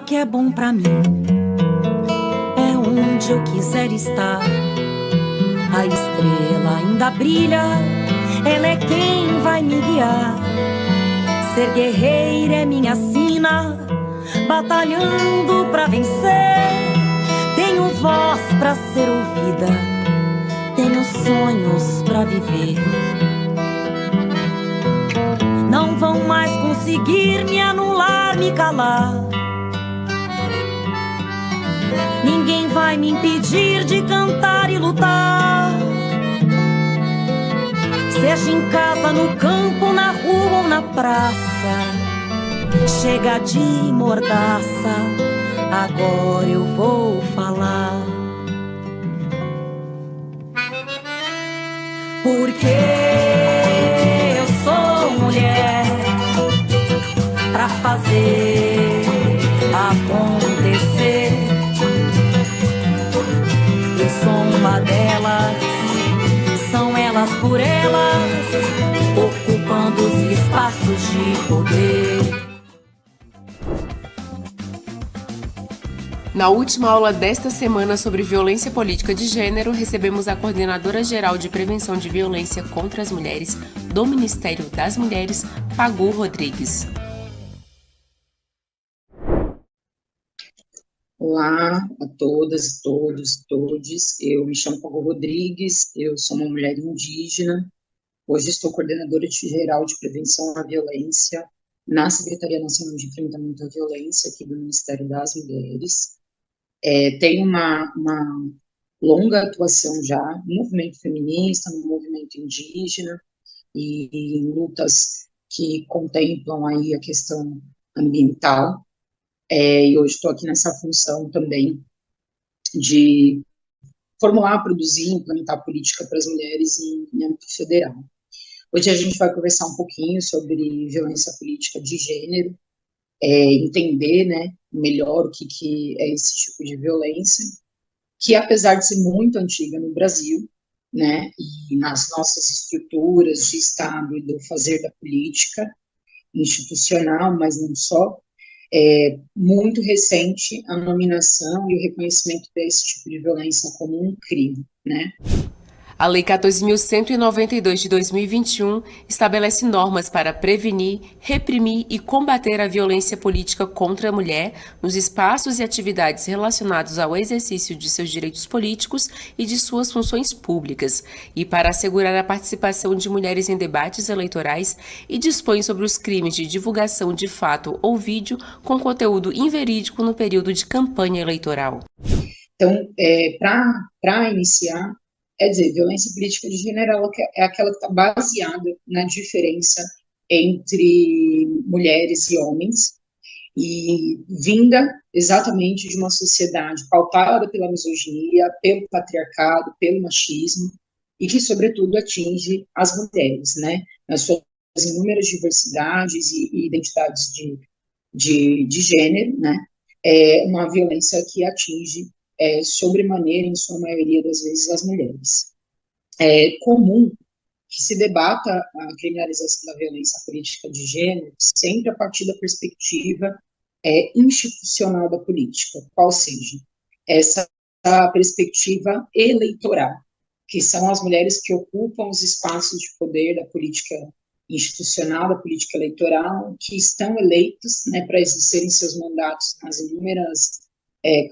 que é bom pra mim é onde eu quiser estar. A estrela ainda brilha, ela é quem vai me guiar. Ser guerreira é minha sina, batalhando pra vencer. Tenho voz pra ser ouvida, tenho sonhos pra viver. Não vão mais conseguir me anular, me calar. Ninguém vai me impedir de cantar e lutar. Seja em casa, no campo, na rua ou na praça, chega de mordaça, agora eu vou falar. Porque eu sou mulher pra fazer acontecer. Eu sou uma delas, são elas por elas, ocupando os espaços de poder. Na última aula desta semana sobre violência política de gênero, recebemos a Coordenadora-Geral de Prevenção de Violência contra as Mulheres do Ministério das Mulheres, Pagu Rodrigues. Olá a todas, todos, todes. Eu me chamo Pagu Rodrigues, eu sou uma mulher indígena. Hoje estou coordenadora geral de prevenção à violência na Secretaria Nacional de Enfrentamento à Violência aqui do Ministério das Mulheres. Tenho uma longa atuação já no movimento feminista, no movimento indígena e em lutas que contemplam aí a questão ambiental. E hoje estou aqui nessa função também de formular, produzir e implementar política para as mulheres em âmbito federal. Hoje a gente vai conversar um pouquinho sobre violência política de gênero, entender, né, melhor o que é esse tipo de violência, que apesar de ser muito antiga no Brasil, né, e nas nossas estruturas de Estado e do fazer da política institucional, mas não só, é muito recente a nominação e o reconhecimento desse tipo de violência como um crime, né? A Lei 14.192 de 2021 estabelece normas para prevenir, reprimir e combater a violência política contra a mulher nos espaços e atividades relacionados ao exercício de seus direitos políticos e de suas funções públicas, e para assegurar a participação de mulheres em debates eleitorais, e dispõe sobre os crimes de divulgação de fato ou vídeo com conteúdo inverídico no período de campanha eleitoral. Então, para iniciar, quer dizer, violência política de gênero é aquela que está baseada na diferença entre mulheres e homens, e vinda exatamente de uma sociedade pautada pela misoginia, pelo patriarcado, pelo machismo, e que, sobretudo, atinge as mulheres, né, nas suas inúmeras diversidades e identidades de gênero, né, uma violência que atinge sobremaneira, em sua maioria das vezes, as mulheres. É comum que se debata a criminalização da violência política de gênero sempre a partir da perspectiva institucional da política, qual seja, essa perspectiva eleitoral, que são as mulheres que ocupam os espaços de poder da política institucional, da política eleitoral, que estão eleitas, né, para exercerem seus mandatos nas inúmeras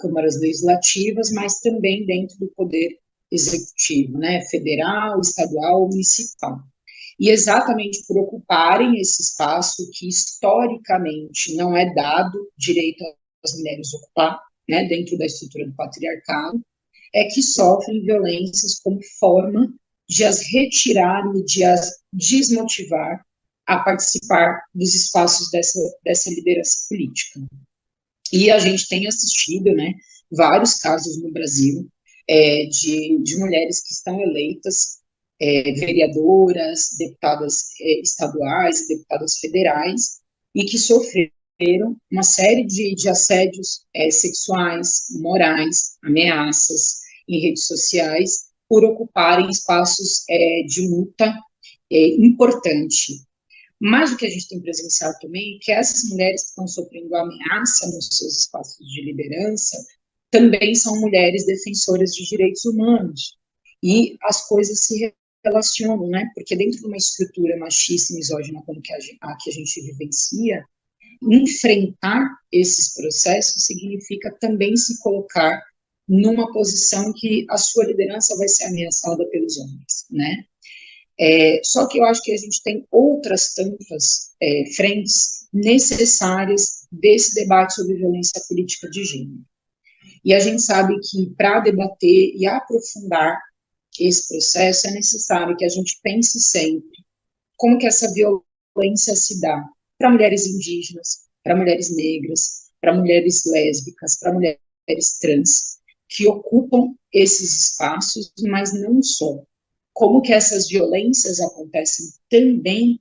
câmaras legislativas, mas também dentro do poder executivo, né, federal, estadual, municipal. E exatamente por ocuparem esse espaço que historicamente não é dado direito às mulheres ocupar, né, dentro da estrutura do patriarcado, é que sofrem violências como forma de as retirar e de as desmotivar a participar dos espaços dessa liderança política. E a gente tem assistido, né, vários casos no Brasil de mulheres que estão eleitas vereadoras, deputadas estaduais, deputadas federais, e que sofreram uma série de assédios sexuais, morais, ameaças em redes sociais, por ocuparem espaços de luta importante. Mas o que a gente tem presenciado também é que essas mulheres que estão sofrendo ameaça nos seus espaços de liderança também são mulheres defensoras de direitos humanos. E as coisas se relacionam, né? Porque dentro de uma estrutura machista e misógina como a que a gente vivencia, enfrentar esses processos significa também se colocar numa posição que a sua liderança vai ser ameaçada pelos homens, né? Só que eu acho que a gente tem outras tantas frentes necessárias desse debate sobre violência política de gênero. E a gente sabe que para debater e aprofundar esse processo é necessário que a gente pense sempre como que essa violência se dá para mulheres indígenas, para mulheres negras, para mulheres lésbicas, para mulheres trans, que ocupam esses espaços, mas não só. Como que essas violências acontecem também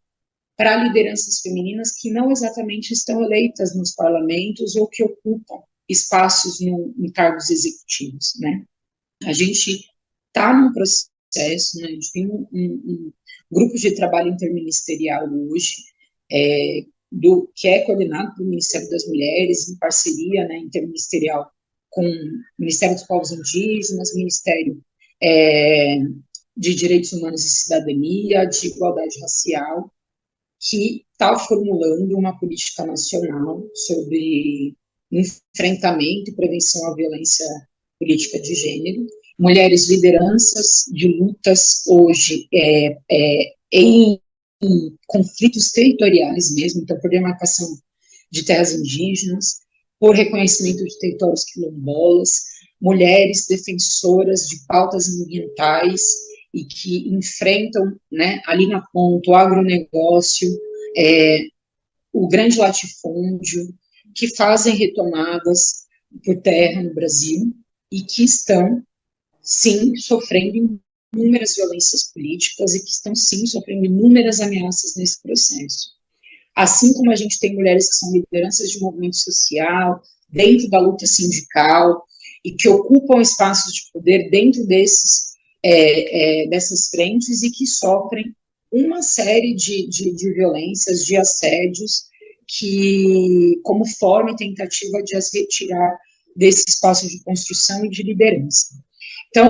para lideranças femininas que não exatamente estão eleitas nos parlamentos ou que ocupam espaços em cargos executivos, né? A gente está num processo, né? A gente tem um grupo de trabalho interministerial hoje, que é coordenado pelo Ministério das Mulheres, em parceria, né, interministerial com o Ministério dos Povos Indígenas, Ministério de Direitos Humanos e Cidadania, de Igualdade Racial, que está formulando uma política nacional sobre enfrentamento e prevenção à violência política de gênero. Mulheres lideranças de lutas hoje em conflitos territoriais mesmo, então por demarcação de terras indígenas, por reconhecimento de territórios quilombolas, mulheres defensoras de pautas ambientais e que enfrentam, né, ali na ponta, o agronegócio, o grande latifúndio, que fazem retomadas por terra no Brasil e que estão, sim, sofrendo inúmeras violências políticas e que estão, sim, sofrendo inúmeras ameaças nesse processo. Assim como a gente tem mulheres que são lideranças de movimento social, dentro da luta sindical, e que ocupam espaços de poder dentro dessas frentes e que sofrem uma série de violências, de assédios, que, como forma e tentativa de as retirar desse espaço de construção e de liderança. Então,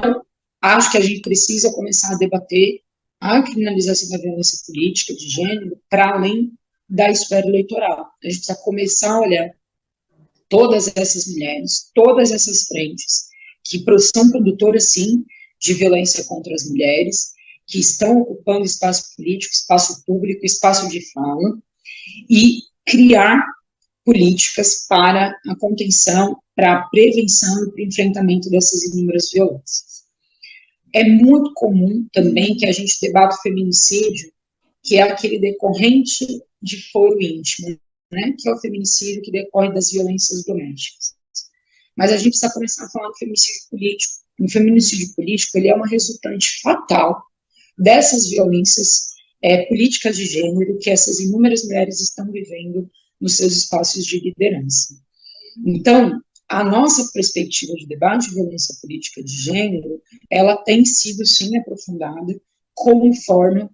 acho que a gente precisa começar a debater a criminalização da violência política de gênero para além da esfera eleitoral. A gente precisa começar a olhar todas essas mulheres, todas essas frentes, que são produtoras, sim, de violência contra as mulheres, que estão ocupando espaço político, espaço público, espaço de fala, e criar políticas para a contenção, para a prevenção e para o enfrentamento dessas inúmeras violências. É muito comum também que a gente debata o feminicídio, que é aquele decorrente de foro íntimo, né, que é o feminicídio que decorre das violências domésticas. Mas a gente precisa começar a falar do feminicídio político. O feminicídio político, ele é uma resultante fatal dessas violências políticas de gênero que essas inúmeras mulheres estão vivendo nos seus espaços de liderança. Então, a nossa perspectiva de debate de violência política de gênero, ela tem sido, sim, aprofundada como forma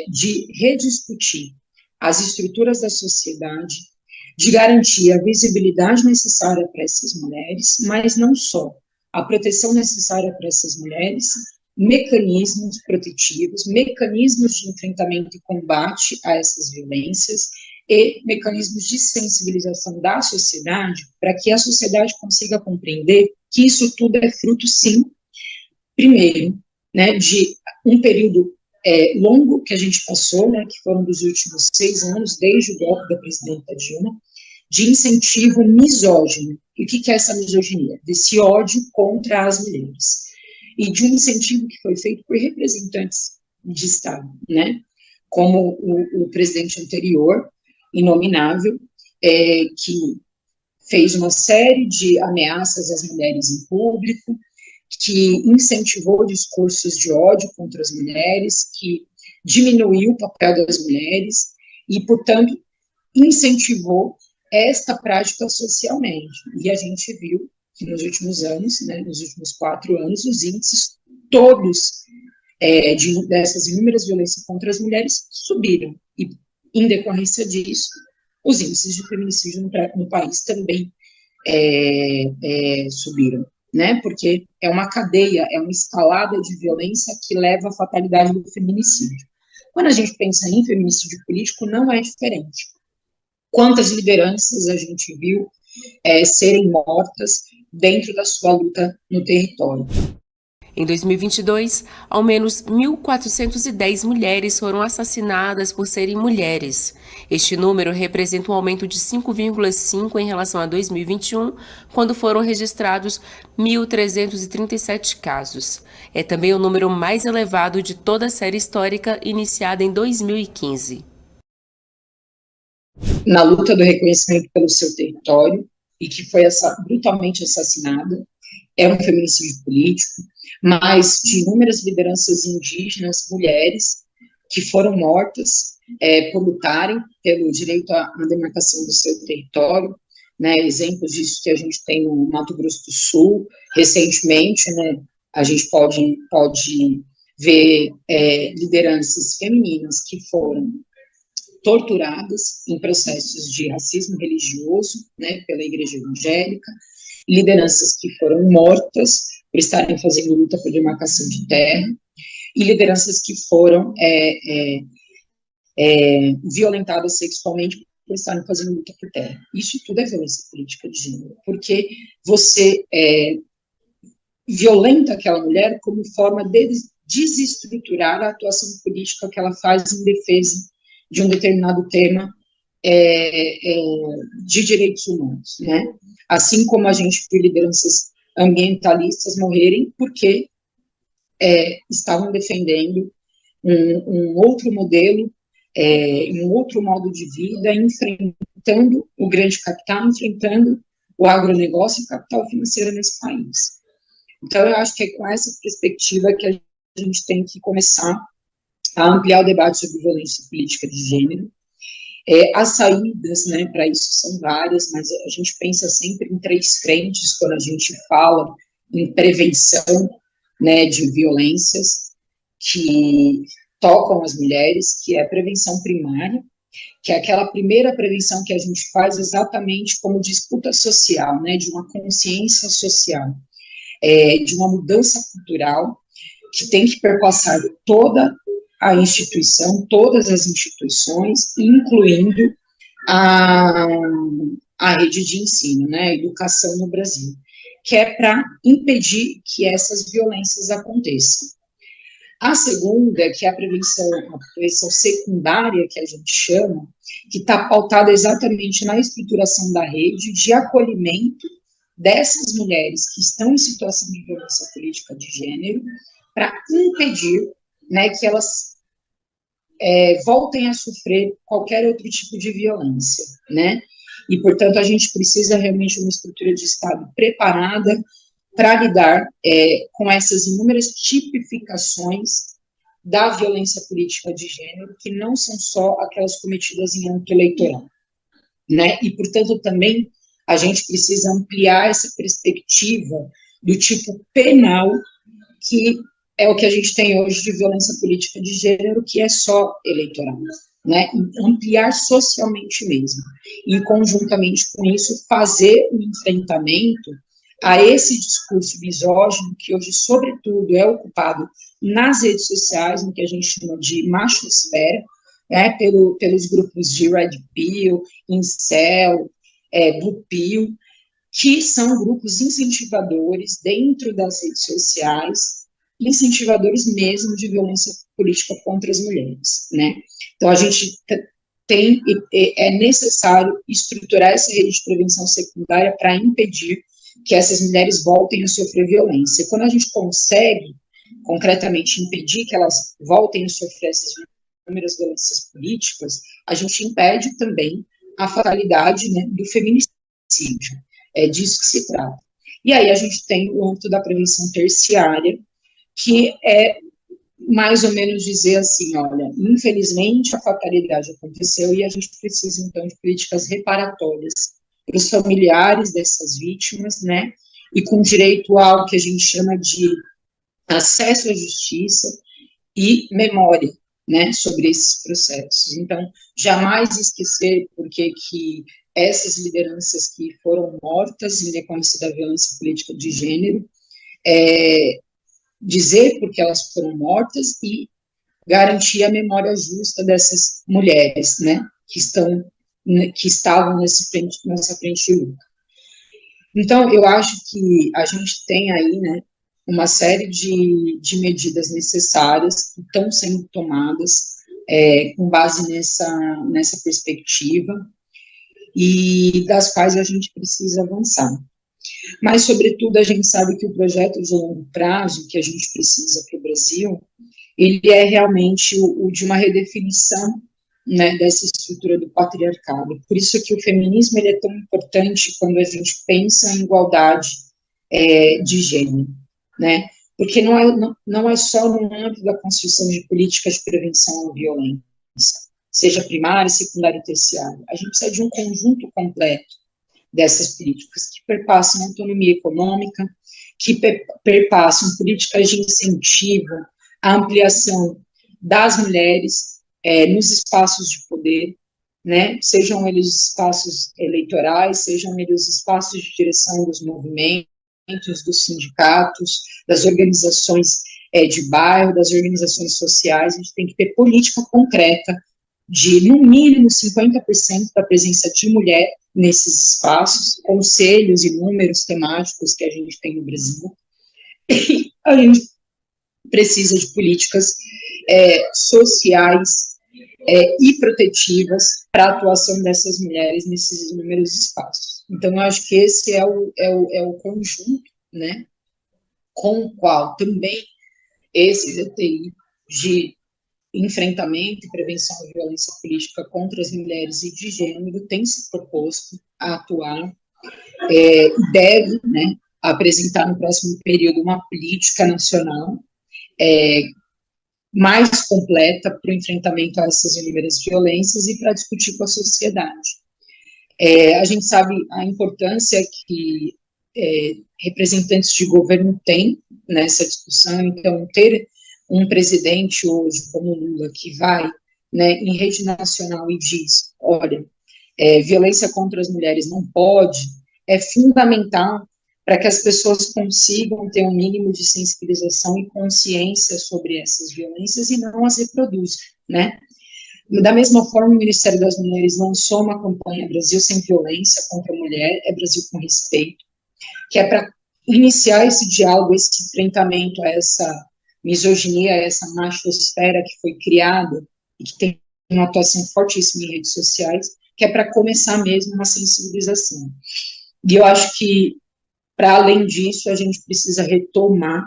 de rediscutir as estruturas da sociedade, de garantir a visibilidade necessária para essas mulheres, mas não só, a proteção necessária para essas mulheres, mecanismos protetivos, mecanismos de enfrentamento e combate a essas violências e mecanismos de sensibilização da sociedade para que a sociedade consiga compreender que isso tudo é fruto, sim, primeiro, né, de um período longo que a gente passou, né, que foram dos últimos 6 anos, desde o golpe da presidenta Dilma, de incentivo misógino. E o que é essa misoginia? Desse ódio contra as mulheres. E de um incentivo que foi feito por representantes de Estado, né, como o presidente anterior, inominável, que fez uma série de ameaças às mulheres em público, que incentivou discursos de ódio contra as mulheres, que diminuiu o papel das mulheres e, portanto, incentivou esta prática socialmente. E a gente viu que nos últimos anos, né, nos últimos 4 anos, os índices todos dessas inúmeras violências contra as mulheres subiram. E em decorrência disso, os índices de feminicídio no país também subiram, né? Porque é uma cadeia, é uma escalada de violência que leva à fatalidade do feminicídio. Quando a gente pensa em feminicídio político, não é diferente. Quantas lideranças a gente viu serem mortas dentro da sua luta no território? Em 2022, ao menos 1.410 mulheres foram assassinadas por serem mulheres. Este número representa um aumento de 5,5 em relação a 2021, quando foram registrados 1.337 casos. É também o número mais elevado de toda a série histórica iniciada em 2015. Na luta do reconhecimento pelo seu território, e que foi brutalmente assassinada, é um feminicídio político, mas de inúmeras lideranças indígenas, mulheres, que foram mortas por lutarem pelo direito à demarcação do seu território, né, exemplos disso que a gente tem no Mato Grosso do Sul, recentemente, né, a gente pode ver lideranças femininas que foram torturadas em processos de racismo religioso, né, pela Igreja Evangélica, lideranças que foram mortas por estarem fazendo luta por demarcação de terra, e lideranças que foram violentadas sexualmente por estarem fazendo luta por terra. Isso tudo é violência política de gênero, porque você violenta aquela mulher como forma de desestruturar a atuação política que ela faz em defesa de um determinado tema de direitos humanos, né? Assim como a gente viu lideranças ambientalistas morrerem porque estavam defendendo um outro modelo, um outro modo de vida, enfrentando o grande capital, enfrentando o agronegócio e o capital financeiro nesse país. Então, eu acho que é com essa perspectiva que a gente tem que começar a ampliar o debate sobre violência política de gênero. As saídas, né, para isso são várias, mas a gente pensa sempre em 3 frentes quando a gente fala em prevenção, né, de violências que tocam as mulheres, que é a prevenção primária, que é aquela primeira prevenção que a gente faz exatamente como disputa social, né, de uma consciência social, de uma mudança cultural que tem que perpassar toda a instituição, todas as instituições, incluindo a rede de ensino, né, a educação no Brasil, que é para impedir que essas violências aconteçam. A segunda, que é a prevenção secundária, que a gente chama, que está pautada exatamente na estruturação da rede de acolhimento dessas mulheres que estão em situação de violência política de gênero, para impedir, né, que elas voltem a sofrer qualquer outro tipo de violência, né? E, portanto, a gente precisa realmente de uma estrutura de Estado preparada para lidar com essas inúmeras tipificações da violência política de gênero, que não são só aquelas cometidas em âmbito eleitoral, né? E, portanto, também a gente precisa ampliar essa perspectiva do tipo penal, que é o que a gente tem hoje de violência política de gênero, que é só eleitoral, né? Ampliar socialmente mesmo. E, conjuntamente com isso, fazer um enfrentamento a esse discurso misógino, que hoje, sobretudo, é ocupado nas redes sociais, no que a gente chama de machosfera, né, pelos grupos de Red Pill, Incel, Blue Pill, que são grupos incentivadores dentro das redes sociais, incentivadores mesmo de violência política contra as mulheres, né? Então, a gente é necessário estruturar essa rede de prevenção secundária para impedir que essas mulheres voltem a sofrer violência. Quando a gente consegue, concretamente, impedir que elas voltem a sofrer essas inúmeras violências políticas, a gente impede também a fatalidade, né, do feminicídio. É disso que se trata. E aí a gente tem o âmbito da prevenção terciária, que é mais ou menos dizer assim, olha, infelizmente a fatalidade aconteceu e a gente precisa, então, de políticas reparatórias para os familiares dessas vítimas, né, e com direito ao que a gente chama de acesso à justiça e memória, né, sobre esses processos. Então, jamais esquecer porque que essas lideranças que foram mortas em decorrência da violência política de gênero, dizer porque elas foram mortas e garantir a memória justa dessas mulheres, né, que estavam nessa frente de luta. Então, eu acho que a gente tem aí, né, uma série de medidas necessárias que estão sendo tomadas com base nessa perspectiva e das quais a gente precisa avançar. Mas, sobretudo, a gente sabe que o projeto de longo prazo que a gente precisa para o Brasil, ele é realmente o de uma redefinição, né, dessa estrutura do patriarcado. Por isso que o feminismo ele é tão importante quando a gente pensa em igualdade de gênero, né? Porque não é só no âmbito da construção de políticas de prevenção à violência, seja primária, secundária e terciária. A gente precisa de um conjunto completo dessas políticas que perpassam autonomia econômica, que perpassam políticas de incentivo à ampliação das mulheres nos espaços de poder, né, sejam eles espaços eleitorais, sejam eles espaços de direção dos movimentos, dos sindicatos, das organizações de bairro, das organizações sociais. A gente tem que ter política concreta de, no mínimo, 50% da presença de mulher nesses espaços, conselhos e números temáticos que a gente tem no Brasil. E a gente precisa de políticas sociais e protetivas para a atuação dessas mulheres nesses inúmeros espaços. Então, eu acho que esse é o conjunto, né, com o qual também esse DTI de enfrentamento e prevenção da violência política contra as mulheres e de gênero tem se proposto a atuar e deve, né, apresentar no próximo período uma política nacional mais completa para o enfrentamento a essas inúmeras violências e para discutir com a sociedade. A gente sabe a importância que representantes de governo têm nessa discussão, então ter um presidente hoje como Lula que vai, né, em rede nacional e diz, olha, violência contra as mulheres não pode, é fundamental para que as pessoas consigam ter um mínimo de sensibilização e consciência sobre essas violências e não as reproduzam, né? Da mesma forma, o Ministério das Mulheres lançou uma campanha Brasil Sem Violência contra a Mulher, é Brasil com Respeito, que é para iniciar esse diálogo, esse enfrentamento a essa misoginia, a essa machosfera que foi criada e que tem uma atuação fortíssima em redes sociais, que é para começar mesmo uma sensibilização. E eu acho que, para além disso, a gente precisa retomar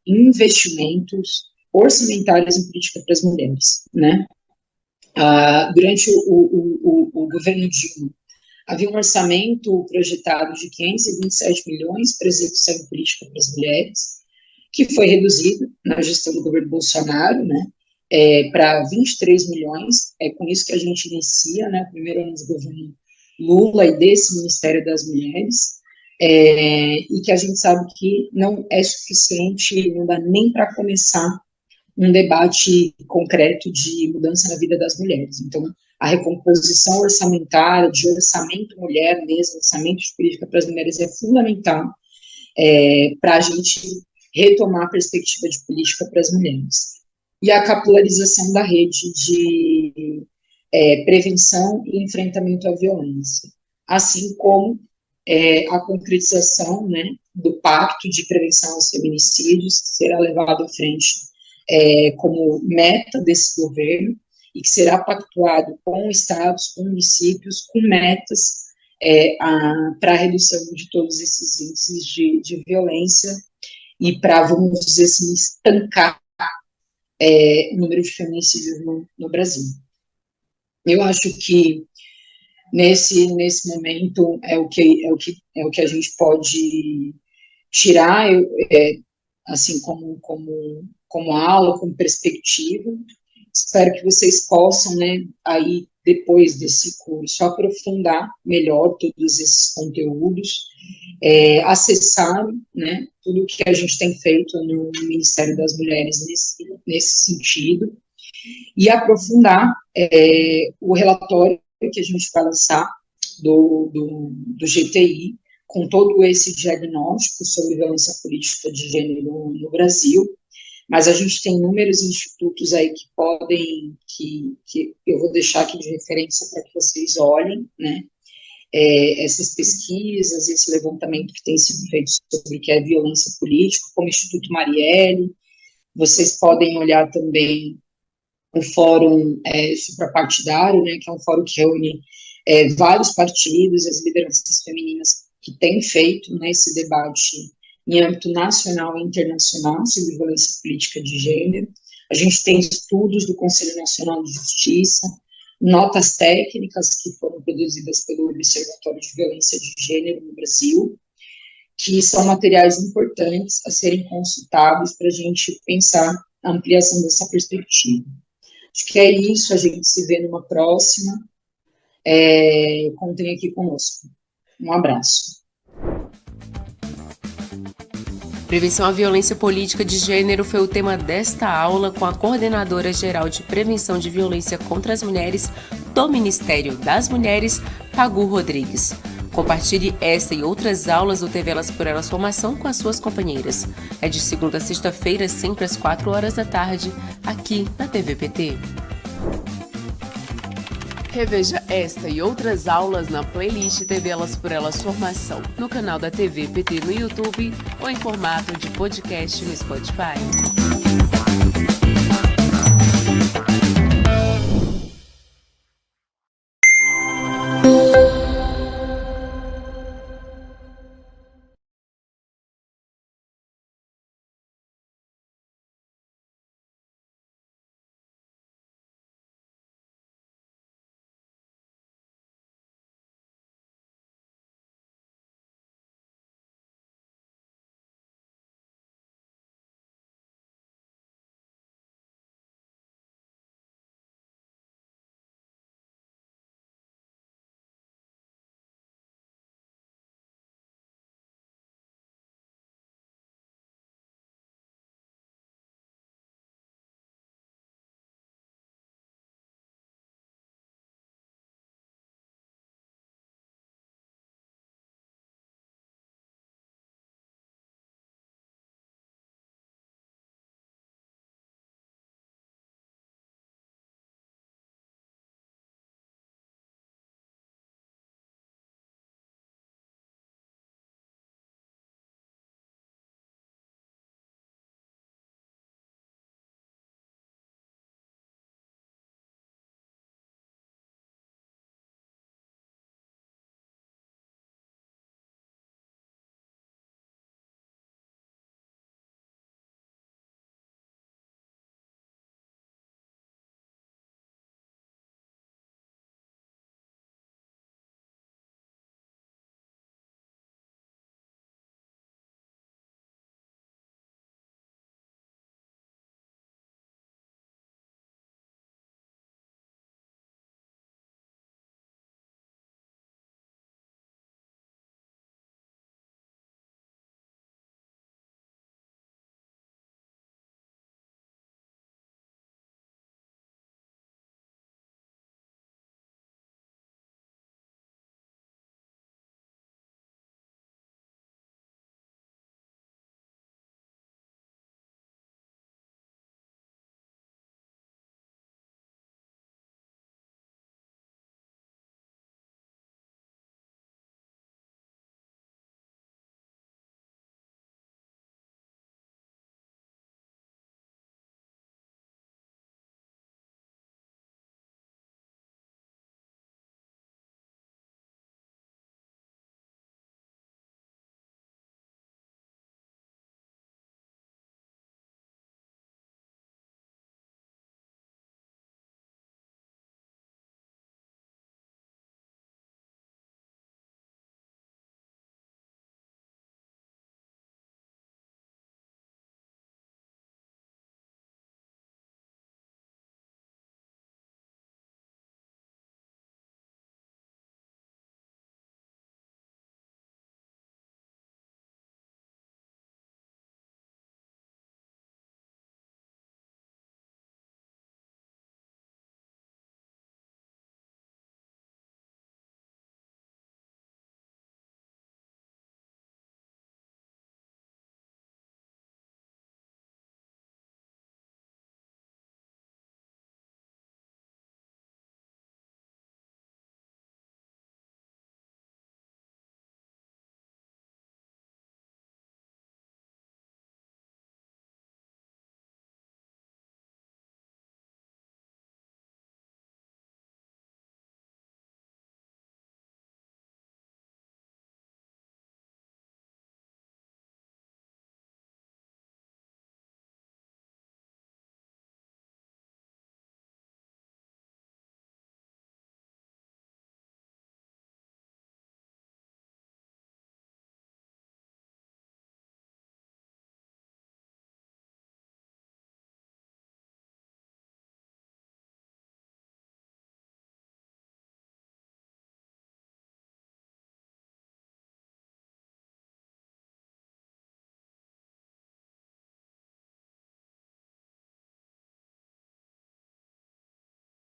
investimentos orçamentários em política para as mulheres, né? Durante o governo Dilma, havia um orçamento projetado de 527 milhões para execução em política para as mulheres, que foi reduzido na gestão do governo Bolsonaro, né, para 23 milhões, com isso que a gente inicia, né, o primeiro ano do governo Lula e desse Ministério das Mulheres, e que a gente sabe que não é suficiente, não dá nem para começar um debate concreto de mudança na vida das mulheres. Então, a recomposição orçamentária, de orçamento mulher mesmo, orçamento de política para as mulheres é fundamental para a gente retomar a perspectiva de política para as mulheres. E a capilarização da rede de prevenção e enfrentamento à violência, assim como a concretização, né, do Pacto de Prevenção aos Feminicídios, que será levado à frente como meta desse governo, e que será pactuado com estados, com municípios, com metas para a redução de todos esses índices de violência e para, vamos dizer assim, estancar o número de feminicídios no Brasil. Eu acho que nesse momento é o que a gente pode tirar, assim como aula, como perspectiva. Espero que vocês possam, né, aí, depois desse curso, aprofundar melhor todos esses conteúdos, acessar, né, tudo que a gente tem feito no Ministério das Mulheres nesse sentido, e aprofundar o relatório que a gente vai lançar do GTI, com todo esse diagnóstico sobre violência política de gênero no Brasil, mas a gente tem inúmeros institutos aí que podem, que eu vou deixar aqui de referência para que vocês olhem, né, essas pesquisas, esse levantamento que tem sido feito sobre o que é violência política, como o Instituto Marielle. Vocês podem olhar também o Fórum Suprapartidário, né, que é um fórum que reúne vários partidos, as lideranças femininas que têm feito, né, esse debate em âmbito nacional e internacional sobre violência política de gênero. A gente tem estudos do Conselho Nacional de Justiça, notas técnicas que foram produzidas pelo Observatório de Violência de Gênero no Brasil, que são materiais importantes a serem consultados para a gente pensar a ampliação dessa perspectiva. Acho que é isso, a gente se vê numa próxima. Contem aqui conosco. Um abraço. Prevenção à violência política de gênero foi o tema desta aula com a Coordenadora Geral de Prevenção de Violência contra as Mulheres do Ministério das Mulheres, Pagu Rodrigues. Compartilhe esta e outras aulas do TV Elas por Elas Formação com as suas companheiras. É de segunda a sexta-feira, sempre às 4 da tarde, aqui na TV PT. Reveja esta e outras aulas na playlist TV Elas por Elas Formação, no canal da TV PT no YouTube ou em formato de podcast no Spotify.